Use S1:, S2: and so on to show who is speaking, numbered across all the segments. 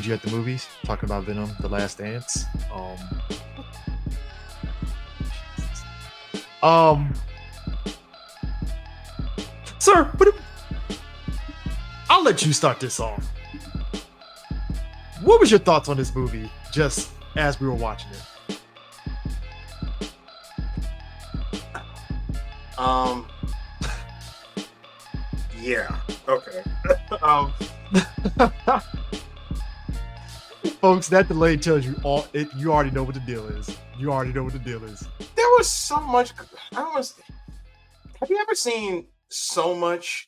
S1: you at the movies, talking about Venom: The Last Dance. Um, sir, I'll let you start this off. What was your thoughts on this movie just as we were watching it?
S2: Yeah. Okay. um,
S1: Folks, that delay tells you all. You already know what the deal is. You already know what the deal is.
S2: there was so much. Have you ever seen so much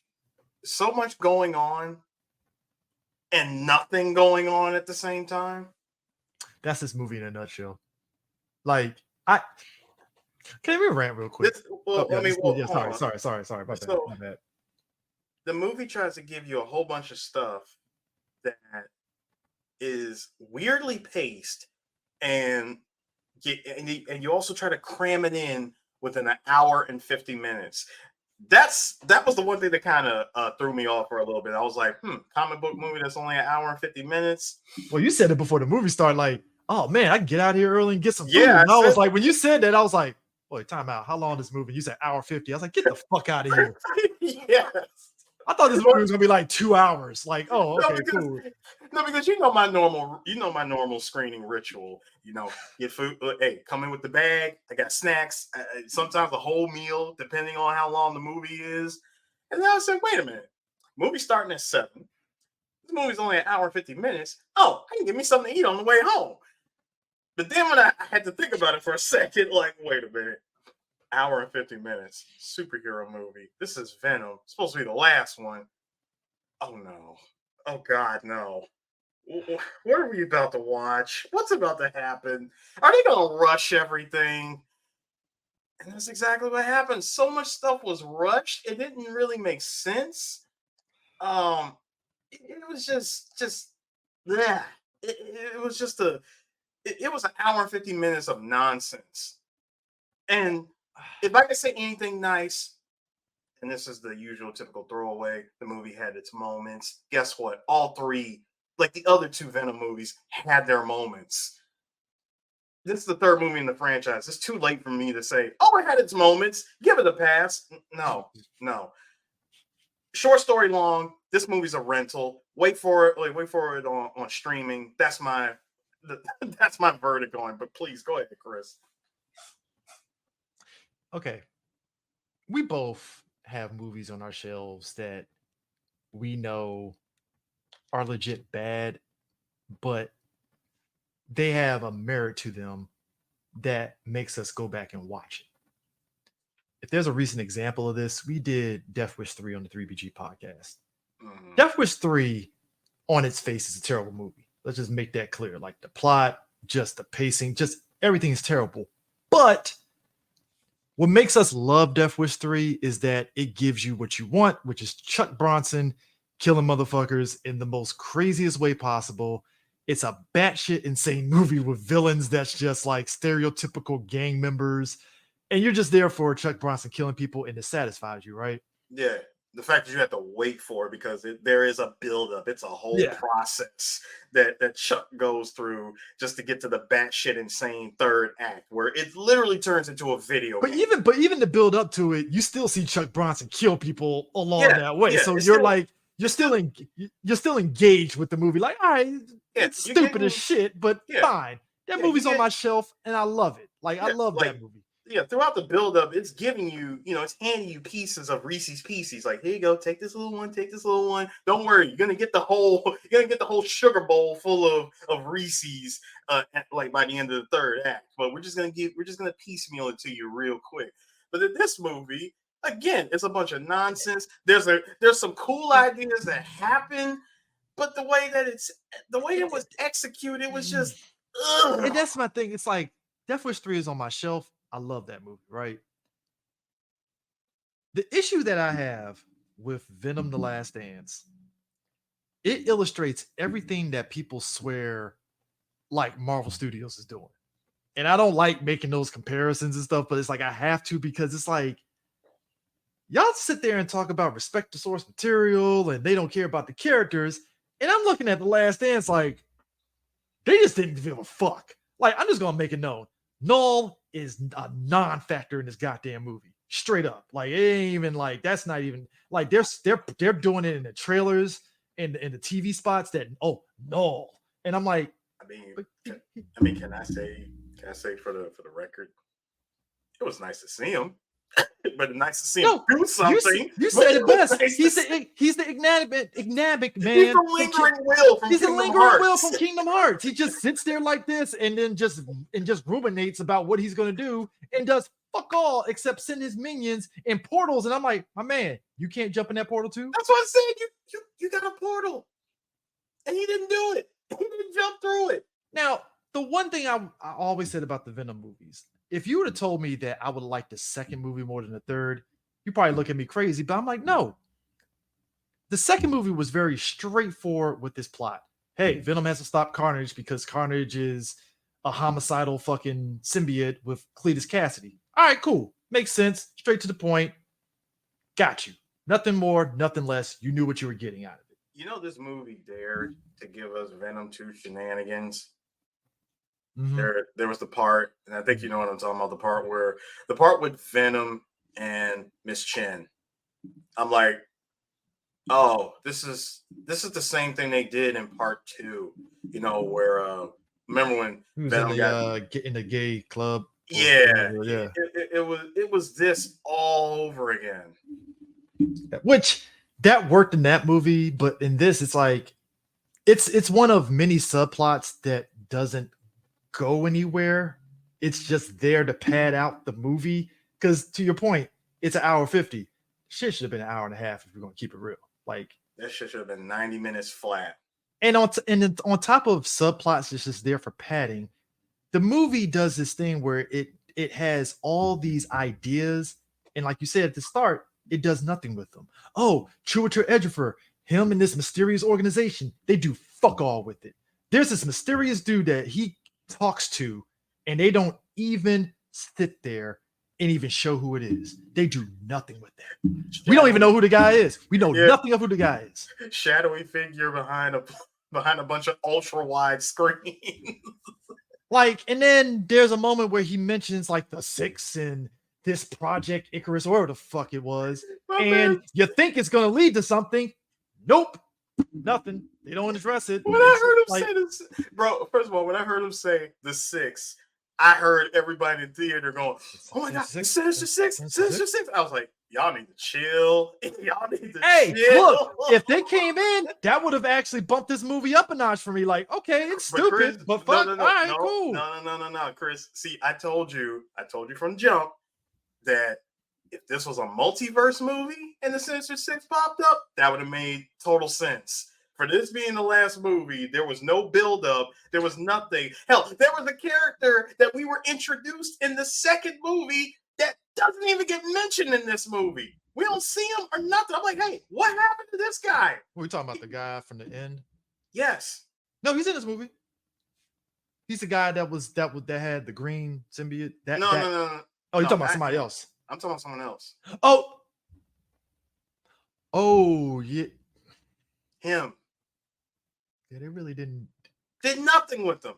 S2: going on and nothing going on at the same time?
S1: That's this movie in a nutshell. Like, can we rant real quick?
S2: Hold on.
S1: Sorry. My bad.
S2: The movie tries to give you a whole bunch of stuff that is weirdly paced, and you also try to cram it in within an hour and 50 minutes. That was the one thing that kind of threw me off for a little bit. I was like, comic book movie that's only an hour and 50 minutes.
S1: Well, you said it before the movie started, like, oh man, I can get out of here early and get some food.
S2: Yeah,
S1: And I was like, when you said that, I was like, wait, time out. How long is this movie? You said hour 50. I was like, get the fuck out of here.
S2: Yes.
S1: I thought this movie was gonna be like 2 hours. Like, oh, okay, cool.
S2: No, because you know my normal screening ritual. Get food. Hey, come in with the bag. I got snacks. Sometimes a whole meal, depending on how long the movie is. And then I said, wait a minute. Movie starting at 7. This movie's only an hour and 50 minutes. Oh, I can get me something to eat on the way home. But then when I had to think about it for a second, like, wait a minute. Hour and 50 minutes. Superhero movie. This is Venom. It's supposed to be the last one. Oh, no. Oh, God, no. What are we about to watch? What's about to happen? Are they going to rush everything? And that's exactly what happened. So much stuff was rushed. It didn't really make sense. It was just yeah. It was just it was an hour and 50 minutes of nonsense. And if I could say anything nice, and this is the usual typical throwaway, the movie had its moments. Guess what? All three, like the other two Venom movies, had their moments. This is the third movie in the franchise. It's too late for me to say, oh, it had its moments. Give it a pass. No. Short story long. This movie's a rental. Wait for it on streaming. That's my verdict on it. But please go ahead, Chris.
S1: Okay. We both have movies on our shelves that we know are legit bad, but they have a merit to them that makes us go back and watch it. If there's a recent example of this, we did Death Wish 3 on the 3BG podcast.
S2: Mhm.
S1: Death Wish 3 on its face is a terrible movie. Let's just make that clear. Like the plot, just the pacing, just everything is terrible. But what makes us love Death Wish 3 is that it gives you what you want, which is Chuck Bronson killing motherfuckers in the most craziest way possible. It's a batshit insane movie with villains that's just like stereotypical gang members. And you're just there for Chuck Bronson killing people, and it satisfies you, right?
S2: Yeah. The fact that you have to wait for it because there is a buildup. It's a whole process that Chuck goes through just to get to the batshit insane third act, where it literally turns into a video
S1: game. Even to build up to it, you still see Chuck Bronson kill people along that way. So you're still engaged with the movie. Like, all right, it's stupid as shit, but fine. That movie's on my shelf, and I love it. Like, I love that movie.
S2: Yeah, throughout the buildup, it's giving you, it's handing you pieces of Reese's Pieces. Like, here you go, take this little one, take this little one. Don't worry, you're gonna get the whole sugar bowl full of Reese's, like by the end of the third act. But we're just gonna piecemeal it to you real quick. But in this movie, again, it's a bunch of nonsense. There's some cool ideas that happen, but the way it was executed, it was just. Ugh.
S1: And that's my thing. It's like Death Wish 3 is on my shelf. I love that movie, right? The issue that I have with Venom: The Last Dance, it illustrates everything that people swear like Marvel Studios is doing. And I don't like making those comparisons and stuff, but it's like I have to, because it's like y'all sit there and talk about respect to source material and they don't care about the characters. And I'm looking at The Last Dance like, They just didn't give a fuck. Like, I'm just gonna make it known. Null is a non-factor in this goddamn movie. Straight up. Like, it ain't even like that's not even like they're doing it in the trailers and in the TV spots that Null. And I'm like,
S2: I mean, can I say for the record, it was nice to see him. But nice to see him do something.
S1: You said it best. Nice he's the ignabic man.
S2: He's the lingering will from
S1: he's
S2: Kingdom
S1: the lingering
S2: Hearts.
S1: will from Kingdom Hearts. He just sits there like this and then just ruminates about what he's gonna do and does fuck all except send his minions in portals. And I'm like, my man, you can't jump in that portal too?
S2: That's what I said. You got a portal. And he didn't do it. He didn't jump through it.
S1: Now, the one thing I always said about the Venom movies, if you would have told me that I would like the second movie more than the third, you probably look at me crazy, but I'm like, no. The second movie was very straightforward with this plot. Hey, Venom has to stop Carnage because Carnage is a homicidal fucking symbiote with Cletus Cassidy. All right, cool. Makes sense. Straight to the point. Got you. Nothing more, nothing less. You knew what you were getting out of it.
S2: You know, this movie dared to give us Venom 2 shenanigans. Mm-hmm. There was the part, and I think you know what I'm talking about, the part with Venom and Miss Chen. I'm like, oh, this is the same thing they did in part 2, you know, where remember when Venom got in the gay club? Yeah. It was this all over again.
S1: Which that worked in that movie, but in this, it's like it's one of many subplots that doesn't go anywhere. It's just there to pad out the movie. Because to your point, it's an hour 50. Shit should have been an hour and a half if we're gonna keep it real. Like
S2: that shit should have been 90 minutes flat.
S1: And on top of subplots, it's just there for padding. The movie does this thing where it has all these ideas, and like you said at the start, it does nothing with them. Oh, Truitor Edgifer, him and this mysterious organization, they do fuck all with it. There's this mysterious dude that he talks to, and they don't even sit there and even show who it is. They do nothing with that. We don't even know who the guy is. We know nothing of who the guy is.
S2: Shadowy figure behind a bunch of ultra wide screens.
S1: Like, and then there's a moment where he mentions like the Six and this Project Icarus, or whatever the fuck it was, and you think it's gonna lead to something. Nope. Nothing. They don't address it.
S2: When I heard him say this, bro, first of all, when I heard him say the Six, I heard everybody in the theater going, oh my God, Sinister Six. I was like, y'all need to chill. Y'all need to chill.
S1: Look, if they came in, that would have actually bumped this movie up a notch for me. Like, okay, it's stupid, but fuck, all right, cool.
S2: No, Chris. See, I told you from jump that if this was a multiverse movie and the Sinister Six popped up, that would have made total sense. For this being the last movie, there was no build-up. There was nothing. Hell, there was a character that we were introduced in the second movie that doesn't even get mentioned in this movie. We don't see him or nothing. I'm like, hey, what happened to this guy?
S1: We're talking about the guy from the end?
S2: Yes.
S1: No, he's in this movie. He's the guy that had the green symbiote.
S2: No.
S1: Oh, you're talking about somebody else.
S2: I'm talking about someone else.
S1: Oh, yeah.
S2: Him.
S1: Yeah, they really did
S2: nothing with them,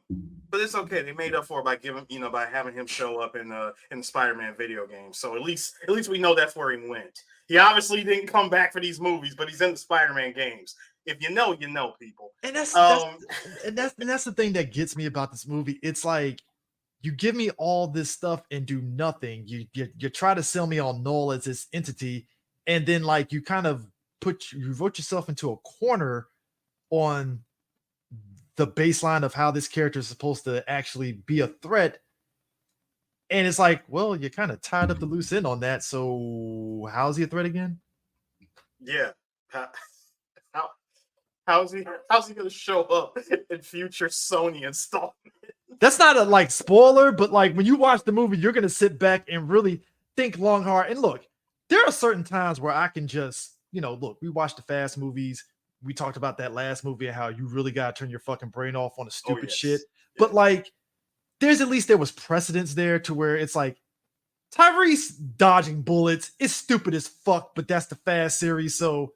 S2: but it's okay. They made up for it by having him show up in the Spider-Man video game. So at least we know that's where he went. He obviously didn't come back for these movies, but he's in the Spider-Man games. If you know, people.
S1: And that's the thing that gets me about this movie. It's like you give me all this stuff and do nothing. You try to sell me on Null as this entity, and then like you kind of vote yourself into a corner on the baseline of how this character is supposed to actually be a threat. And it's like, well, you kind of tied up the loose end on that. So how's he a threat again?
S2: Yeah. How's he going to show up in future Sony installment?
S1: That's not a like spoiler, but like when you watch the movie, you're going to sit back and really think long, hard. And look, there are certain times where I can just, look, we watch the Fast movies. We talked about that last movie and how you really got to turn your fucking brain off on the stupid shit. But like, there was precedence there to where it's like Tyrese dodging bullets is stupid as fuck, but that's the Fast series. So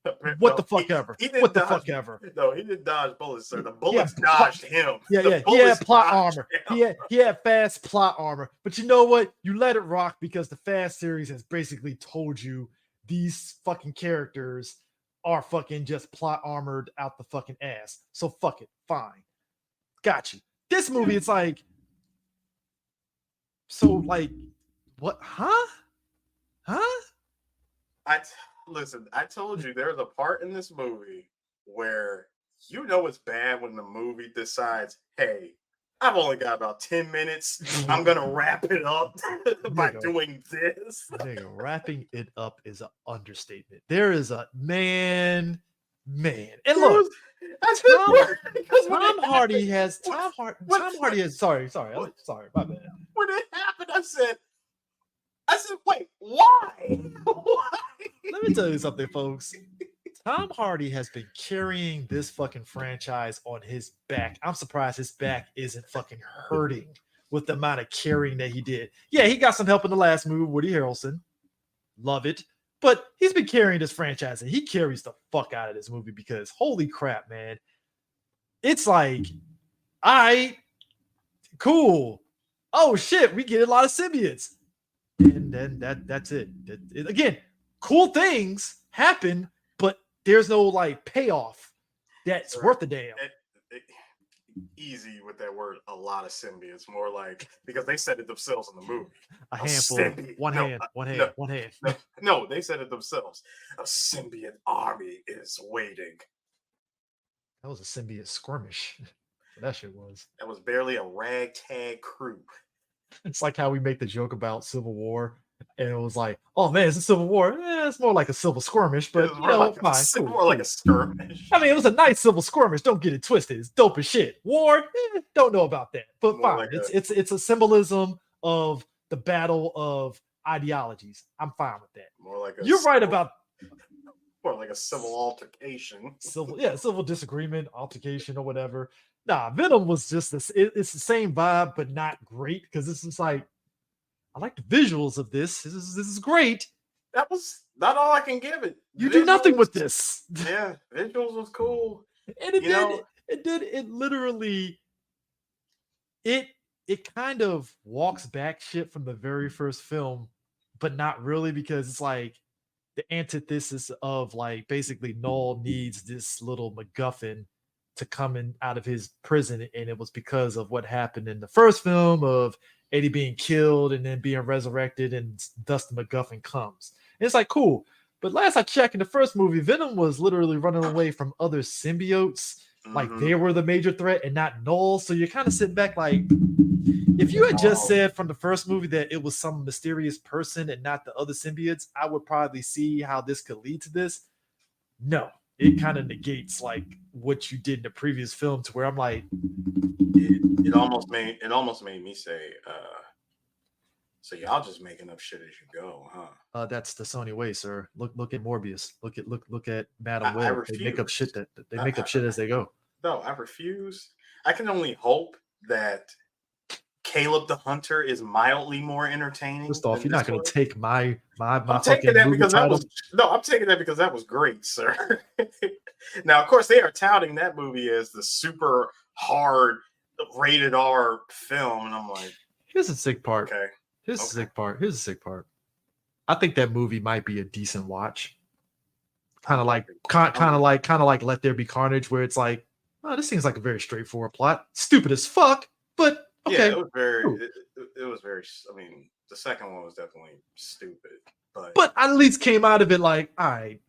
S1: What
S2: No,
S1: the fuck ever.
S2: he didn't
S1: What the
S2: dodge.
S1: fuck ever.
S2: No, he didn't dodge bullets, sir. The
S1: Yeah,
S2: bullets dodged him.
S1: yeah,
S2: The
S1: yeah. He
S2: bullets
S1: had plot
S2: dodged
S1: armor.
S2: him.
S1: He had fast plot armor. But you know what? You let it rock because the Fast series has basically told you these fucking characters are fucking just plot armored out the fucking ass. So fuck it. Fine. Got you. This movie, it's like, so like, what? Huh?
S2: Listen, I told you there's a part in this movie where you know it's bad when the movie decides, hey, I've only got about 10 minutes. I'm gonna wrap it up by
S1: Nigga.
S2: doing this.
S1: Nigga, wrapping it up is an understatement. There is a man. And look, Tom Hardy has Tom Hardy has sorry, I'm sorry, my bad.
S2: When it happened, I said, wait, why? Why?
S1: Let me tell you something, folks. Tom Hardy has been carrying this fucking franchise on his back. I'm surprised his back isn't fucking hurting with the amount of carrying that he did. Yeah, he got some help in the last movie, Woody Harrelson. Love it. But he's been carrying this franchise and he carries the fuck out of this movie because holy crap, man. It's like, all right, cool. Oh shit, we get a lot of symbiotes. And then that's it. Again, cool things happen, but there's no like payoff that's worth a damn.
S2: Easy with that word, a lot of symbiotes. More like, because they said it themselves in the movie.
S1: A handful, one hand.
S2: No, they said it themselves. A symbiote army is waiting.
S1: That was a symbiote skirmish. That shit was.
S2: That was barely a ragtag crew.
S1: It's like how we make the joke about Civil War, and it was like, oh man, it's a Civil War. It's more like a civil skirmish, but you know, fine.
S2: Cool, more like a skirmish.
S1: I mean, it was a nice civil skirmish. Don't get it twisted. It's dope as shit. War, don't know about that, but more fine. Like it's a symbolism of the battle of ideologies. I'm fine with that.
S2: More like
S1: you're right about.
S2: More like a civil altercation.
S1: Civil disagreement, altercation, or whatever. Nah, Venom was just this. It's the same vibe, but not great because this is like, I like the visuals of this. This is great.
S2: That was not all I can give it.
S1: You do nothing with this.
S2: Yeah, visuals was cool,
S1: and it literally, it kind of walks back shit from the very first film, but not really because it's like the antithesis of like basically Null needs this little MacGuffin to come in out of his prison, and it was because of what happened in the first film of Eddie being killed and then being resurrected, and thus the MacGuffin comes. And it's like cool, but last I checked, in the first movie, Venom was literally running away from other symbiotes, like they were the major threat and not Null. So you're kind of sitting back like, if you had just said from the first movie that it was some mysterious person and not the other symbiotes, I would probably see how this could lead to this. No, it kind of negates like what you did in the previous film, to where I'm like,
S2: it almost made me say, so y'all just making up shit as you go, huh?
S1: That's the Sony way, sir. Look at Morbius. Look at Madam Web. They make up shit as they go.
S2: No, I refuse. I can only hope that Caleb the Hunter is mildly more entertaining.
S1: First off, you're not going to take my
S2: I'm taking that because
S1: title.
S2: I'm taking that because that was great, sir. Now, of course, they are touting that movie as the super hard rated R film, and I'm like,
S1: here's the sick part.
S2: Okay.
S1: Here's the sick part. I think that movie might be a decent watch. Kind of like Let There Be Carnage, where it's like, oh, this seems like a very straightforward plot. Stupid as fuck, but okay.
S2: Yeah, it was very. I mean, the second one was definitely stupid, but
S1: I at least came out of it like, all right,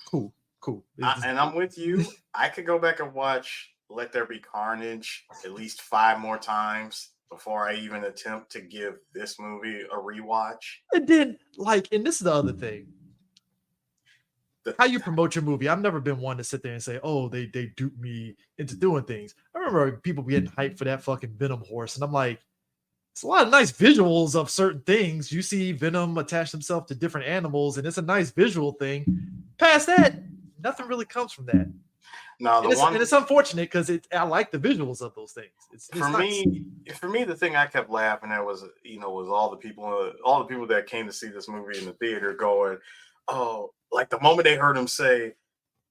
S1: cool.
S2: And I'm with you. I could go back and watch Let There Be Carnage at least 5 more times before I even attempt to give this movie a rewatch.
S1: And then, and this is the other thing. How you promote your movie. I've never been one to sit there and say, oh, they duped me into doing things. I remember people getting hyped for that fucking Venom horse. And I'm like, it's a lot of nice visuals of certain things. You see Venom attach himself to different animals, and it's a nice visual thing. Past that, nothing really comes from that.
S2: No,
S1: and it's unfortunate because I like the visuals of those things. It's
S2: for
S1: nice.
S2: me, the thing I kept laughing at was all the people that came to see this movie in the theater going, oh, like the moment they heard him say,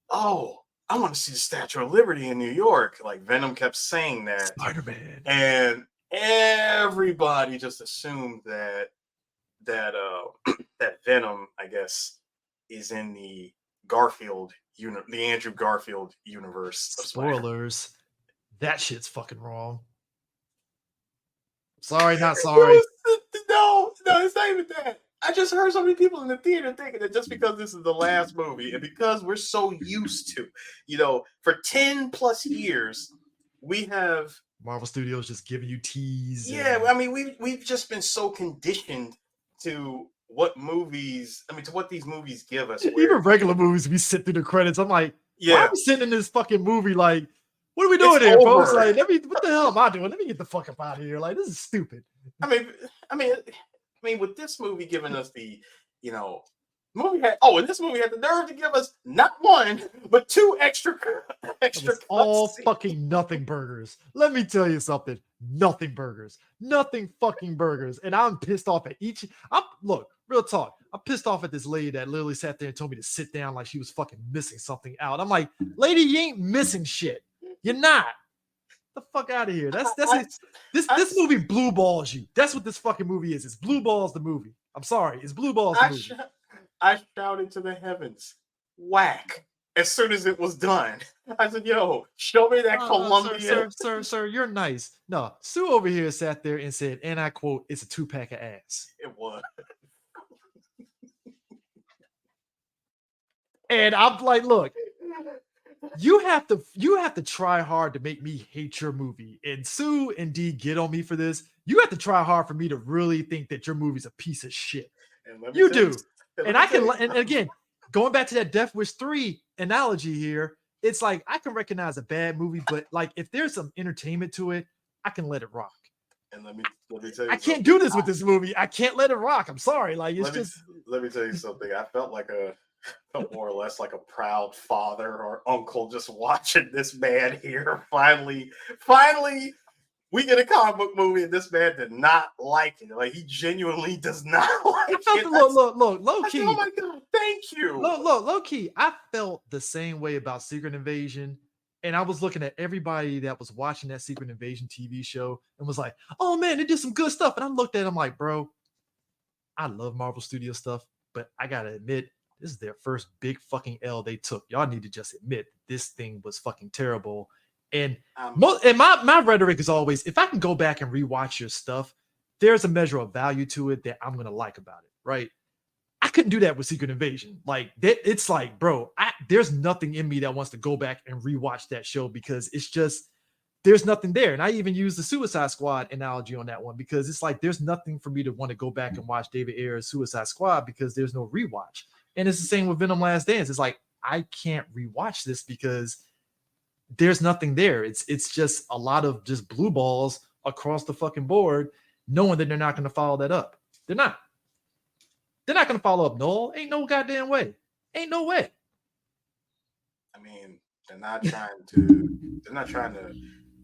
S2: "Oh, I want to see the Statue of Liberty in New York," like Venom kept saying that,
S1: Spider-Man.
S2: and everybody just assumed that that Venom, I guess, is in the the Andrew Garfield universe of Spider-Man.
S1: Spoilers. That shit's fucking wrong. Sorry, not sorry.
S2: No, it's not even that. I just heard so many people in the theater thinking that just because this is the last movie and because we're so used to, for 10 plus years, we have
S1: Marvel Studios just giving you tease.
S2: Yeah, I mean, we've just been so conditioned to what these movies give us.
S1: Even regular movies, we sit through the credits. I'm like, why are we sitting in this fucking movie? Like, what are we doing here, folks? Like, what the hell am I doing? Let me get the fuck up out of here. Like, this is stupid.
S2: I mean, with this movie giving us the, and this movie had the nerve to give us not one, but two extra
S1: all fucking nothing burgers. Let me tell you something. Nothing burgers. Nothing fucking burgers. And I'm pissed off at each. Look, real talk. I'm pissed off at this lady that literally sat there and told me to sit down like she was fucking missing something out. I'm like, lady, you ain't missing shit. You're not. The fuck out of here. This movie blue balls you. That's what this fucking movie is. It's blue balls the movie. I'm sorry. It's blue balls the movie.
S2: I shouted to the heavens, whack, as soon as it was done. I said, yo, show me that Colombian.
S1: Sir, you're nice. No, Sue over here sat there and said, and I quote, it's a 2-pack of ass.
S2: It was.
S1: And I'm like, look, you have to try hard to make me hate your movie. And Sue and D get on me for this. You have to try hard for me to really think that your movie's a piece of shit. You do. And I can, and again, going back to that Death Wish 3 analogy here, it's like I can recognize a bad movie, but like if there's some entertainment to it, I can let it rock.
S2: And let me tell you,
S1: I can't do this with this movie. I can't let it rock. I'm sorry. Like
S2: let me tell you something. I felt more or less like a proud father or uncle just watching this man here. Finally, we get a comic book movie and this man did not like it. Like, he genuinely does not like it.
S1: Look, low key.
S2: Oh my God, thank you.
S1: Low key. I felt the same way about Secret Invasion. And I was looking at everybody that was watching that Secret Invasion TV show and was like, oh man, they did some good stuff. And I looked at them like, bro, I love Marvel Studio stuff, but I gotta admit, this is their first big fucking L they took. Y'all need to just admit this thing was fucking terrible. And my rhetoric is always, if I can go back and rewatch your stuff, there's a measure of value to it that I'm gonna like about it, right? I couldn't do that with Secret Invasion. Like that, it's like, bro, there's nothing in me that wants to go back and rewatch that show because it's just there's nothing there. And I even use the Suicide Squad analogy on that one because it's like there's nothing for me to want to go back and watch David Ayer's Suicide Squad because there's no rewatch. And it's the same with Venom Last Dance. It's like I can't rewatch this because there's nothing there. It's just a lot of just blue balls across the fucking board, knowing that they're not going to follow that up. They're not. They're not going to follow up. No, ain't no goddamn way. Ain't no way.
S2: I mean, they're not trying to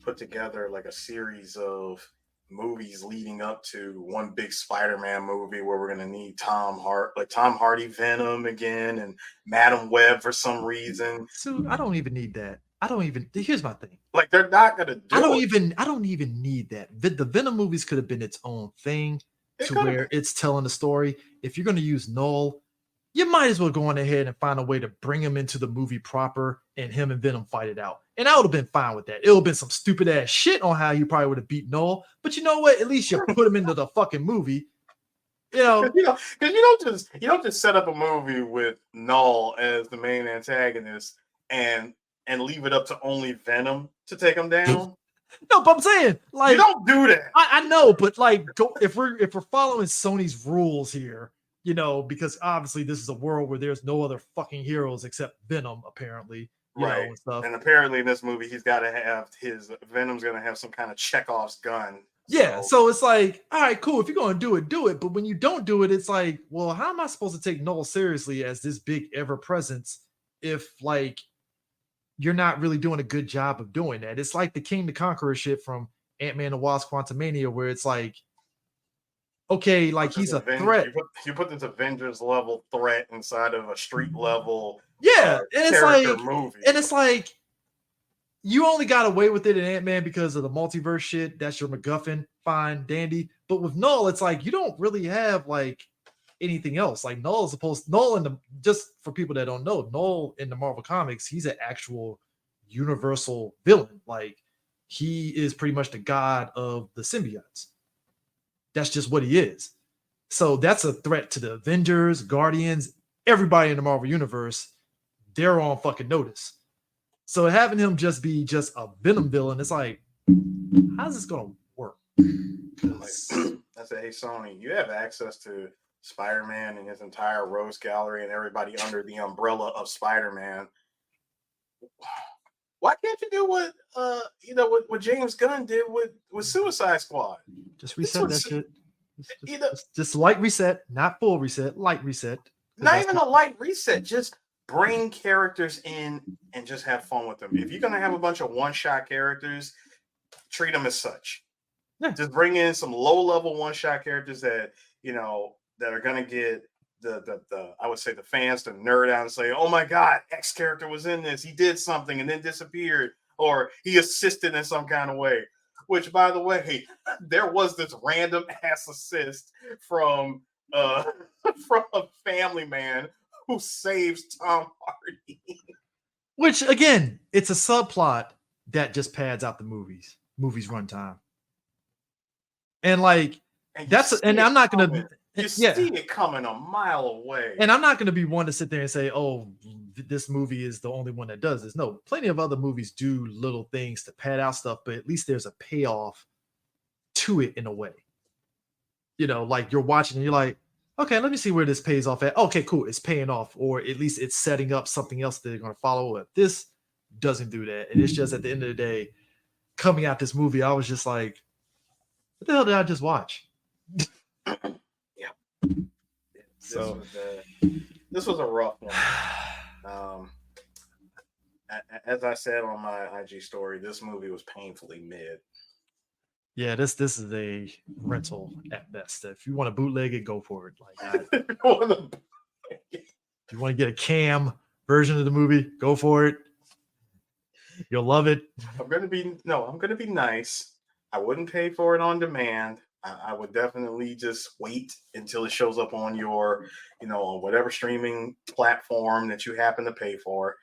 S2: put together like a series of movies leading up to one big Spider-Man movie where we're gonna need Tom Hardy Venom again and Madam Web for some reason.
S1: So I don't even need that. Here's my thing.
S2: Like, they're not gonna do
S1: I don't even need that. The Venom movies could have been its own thing where it's telling the story. If you're gonna use Null, you might as well go on ahead and find a way to bring him into the movie proper and him and Venom fight it out. And I would have been fine with that. It would have been some stupid ass shit on how he probably would have beat Null. But you know what? At least you put him into the fucking movie. Because
S2: you don't just set up a movie with Null as the main antagonist and leave it up to only Venom to take him down.
S1: No, but I'm saying, like,
S2: you don't do that.
S1: I know, but like, if we're following Sony's rules here, because obviously this is a world where there's no other fucking heroes except Venom, apparently.
S2: Right.
S1: And stuff.
S2: And apparently in this movie, he's got to have Venom's going to have some kind of Chekhov's gun.
S1: Yeah. So it's like, all right, cool. If you're going to do it, do it. But when you don't do it, it's like, well, how am I supposed to take Null seriously as this big ever presence if like you're not really doing a good job of doing that? It's like the King the Conqueror shit from Ant-Man and the Wasp Quantumania, where it's like, okay, like he's a threat.
S2: You put this Avengers level threat inside of a street level
S1: Yeah, and it's
S2: character
S1: like,
S2: movie.
S1: and it's like you only got away with it in Ant-Man because of the multiverse shit. That's your MacGuffin, fine, dandy. But with Null, it's like you don't really have like anything else. Like Null is Null in the, just for people that don't know, Null in the Marvel comics, he's an actual universal villain. Like he is pretty much the god of the symbiotes. That's just what he is. So that's a threat to the Avengers, Guardians, everybody in the Marvel universe. They're on fucking notice. So having him just be just a Venom villain, it's like, how's this gonna work?
S2: I said, hey Sony, you have access to Spider-Man and his entire Rose Gallery and everybody under the umbrella of Spider-Man. Why can't you do what what James Gunn did with Suicide Squad?
S1: Just reset that shit. Just light reset, not full reset, light reset.
S2: Not even a light reset, just bring characters in and just have fun with them. If you're gonna have a bunch of one-shot characters, treat them as such. Yeah. Just bring in some low-level one-shot characters that that are gonna get the I would say the fans to nerd out and say, "Oh my God, X character was in this. He did something and then disappeared, or he assisted in some kind of way." Which, by the way, there was this random ass assist from a family man who saves Tom Hardy.
S1: Which again, it's a subplot that just pads out the movie's runtime. And like and I'm not gonna
S2: see it coming a mile away.
S1: And I'm not gonna be one to sit there and say, oh, this movie is the only one that does this. No, plenty of other movies do little things to pad out stuff, but at least there's a payoff to it in a way. Like you're watching and you're like, okay, let me see where this pays off at. Okay, cool. It's paying off, or at least it's setting up something else that they're going to follow up. This doesn't do that. And it's just at the end of the day, coming out this movie, I was just like, what the hell did I just watch?
S2: Yeah. This was a rough one. As I said on my IG story, this movie was painfully mid.
S1: Yeah, this is a rental at best. If you want to bootleg it, go for it. Like, if you want to get a cam version of the movie, go for it. You'll love it.
S2: I'm gonna be nice. I wouldn't pay for it on demand. I would definitely just wait until it shows up on your, on whatever streaming platform that you happen to pay for.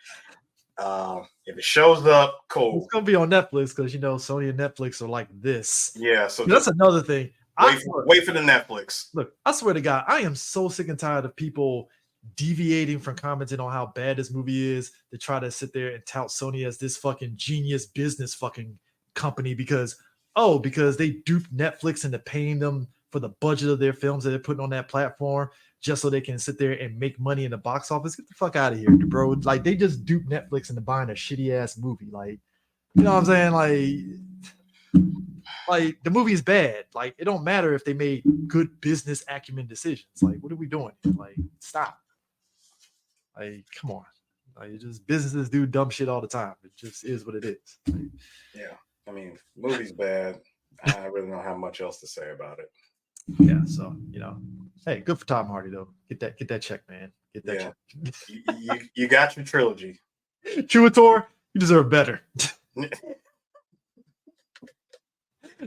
S2: If it shows up, cool.
S1: It's gonna be on Netflix because Sony and Netflix are like this.
S2: Yeah, so
S1: that's another thing.
S2: Wait for the Netflix.
S1: Look, I swear to God, I am so sick and tired of people deviating from commenting on how bad this movie is to try to sit there and tout Sony as this fucking genius business fucking company because they duped Netflix into paying them for the budget of their films that they're putting on that platform just so they can sit there and make money in the box office. Get the fuck out of here, bro. Like, they just duped Netflix into buying a shitty ass movie. Like, you know what I'm saying? Like the movie is bad. Like, it don't matter if they made good business acumen decisions. Like, what are we doing? Like, stop. Like, come on. Like, just businesses do dumb shit all the time. It just is what it is. Like,
S2: yeah. I mean, movie's bad. I really don't have much else to say about it.
S1: Yeah, so hey, good for Tom Hardy though. Get that check, man. Get that check.
S2: you got your trilogy.
S1: Truator, you deserve better.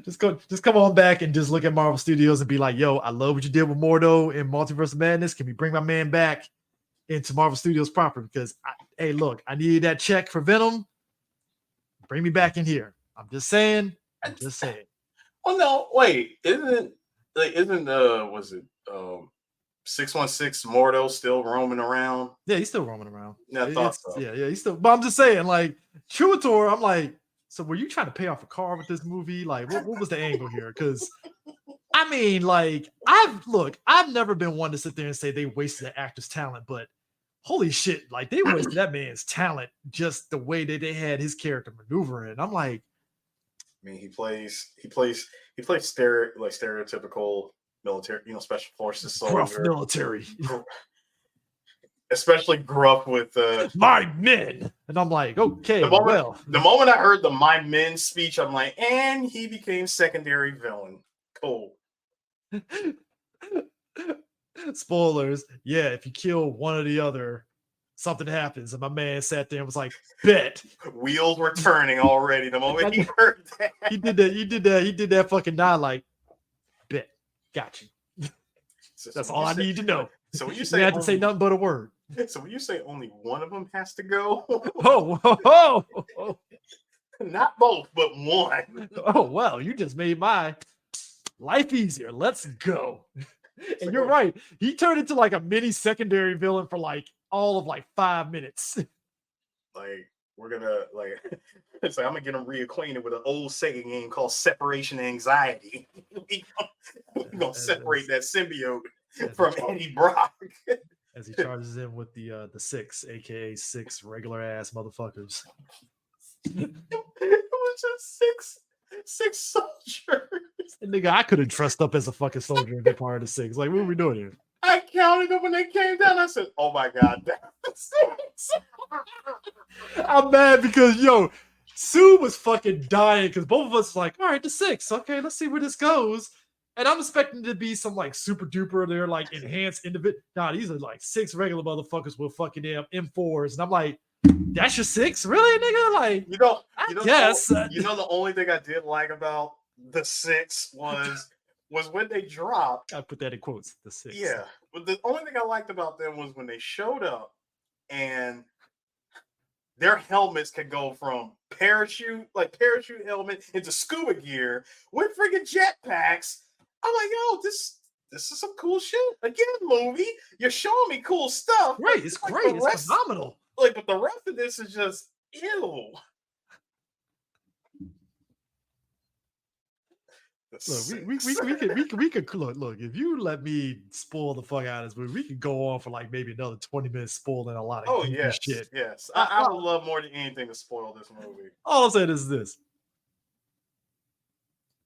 S1: Just come on back and just look at Marvel Studios and be like, yo, I love what you did with Mordo in Multiverse of Madness. Can we bring my man back into Marvel Studios proper? Because hey, look, I needed that check for Venom. Bring me back in here. I'm just saying.
S2: Oh no, wait, was it 616 Mordo still roaming around?
S1: Yeah, he's still roaming around.
S2: Yeah, I thought so.
S1: Yeah, he's still, but I'm just saying, like, Truator, I'm like, so were you trying to pay off a car with this movie? Like, what was the angle here? Because I mean, like, I've never been one to sit there and say they wasted the actor's talent, but holy shit, like they wasted that man's talent just the way that they had his character maneuvering. I'm like,
S2: I mean, he plays stereotypical military, special forces soldier.
S1: Gruff military.
S2: Especially gruff with
S1: my men. And I'm like, okay,
S2: the moment I heard the my men speech, I'm like, and he became secondary villain. Cool.
S1: Spoilers. Yeah, if you kill one or the other, something happens. And my man sat there and was like, bet.
S2: Wheels were turning already the moment he heard that.
S1: He did that. He did that fucking nod like, bet. Got you. That's all I need to know.
S2: So when you
S1: You
S2: say
S1: have to say nothing but a word.
S2: So when you say only one of them has to go,
S1: Oh,
S2: not both, but one.
S1: oh, well, you just made my life easier. Let's go. And you're right. He turned into like a mini secondary villain for like all of like 5 minutes.
S2: Like we're gonna like it's like I'm gonna get him reacquainted with an old Sega game called Separation Anxiety. We're gonna separate that symbiote from Eddie Brock.
S1: As he charges in with the 6, aka 6 regular ass motherfuckers.
S2: It was just six soldiers.
S1: And nigga, I couldn't dressed up as a fucking soldier and be part of the 6. Like, what are we doing here?
S2: I counted them when they came down. I said, "Oh my god, that's 6."
S1: I'm mad because Sue was fucking dying because both of us was like, all right, the 6. Okay, let's see where this goes. And I'm expecting to be some like super duper, they're like enhanced individual. Nah, these are like 6 regular motherfuckers with fucking M4s. And I'm like, that's your 6? Really, nigga? Like,
S2: yes. The only thing I did like about the 6 was when they dropped.
S1: I put that in quotes, the 6.
S2: Yeah. But the only thing I liked about them was when they showed up and their helmets could go from parachute helmet into scuba gear with freaking jetpacks. I'm like, yo, this is some cool shit. Again, movie, you're showing me cool stuff.
S1: Great, it's
S2: like
S1: great, it's phenomenal.
S2: Like, but the rest of this is just ew.
S1: Look, we could look. If you let me spoil the fuck out of this movie, we could go on for like maybe another 20 minutes spoiling a lot of shit.
S2: Yes, I would love more than anything to spoil this movie.
S1: All I'm saying is this: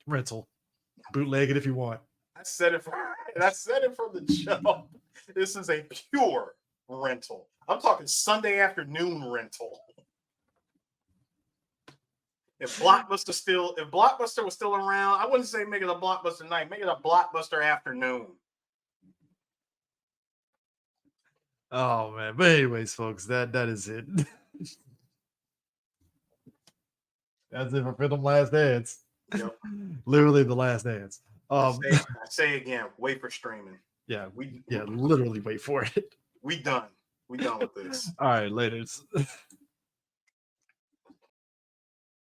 S1: rental, bootleg it if you want.
S2: I said it from the jump. This is a pure rental. I'm talking Sunday afternoon rental. If Blockbuster was still around, I wouldn't say make it a Blockbuster night, make it a Blockbuster afternoon.
S1: Oh man, but anyways, folks, that is it. That's it for Venom Last Dance.
S2: Yep.
S1: Literally the last dance.
S2: I say again, wait for streaming.
S1: Yeah, literally wait for it.
S2: We done with this.
S1: All right, later.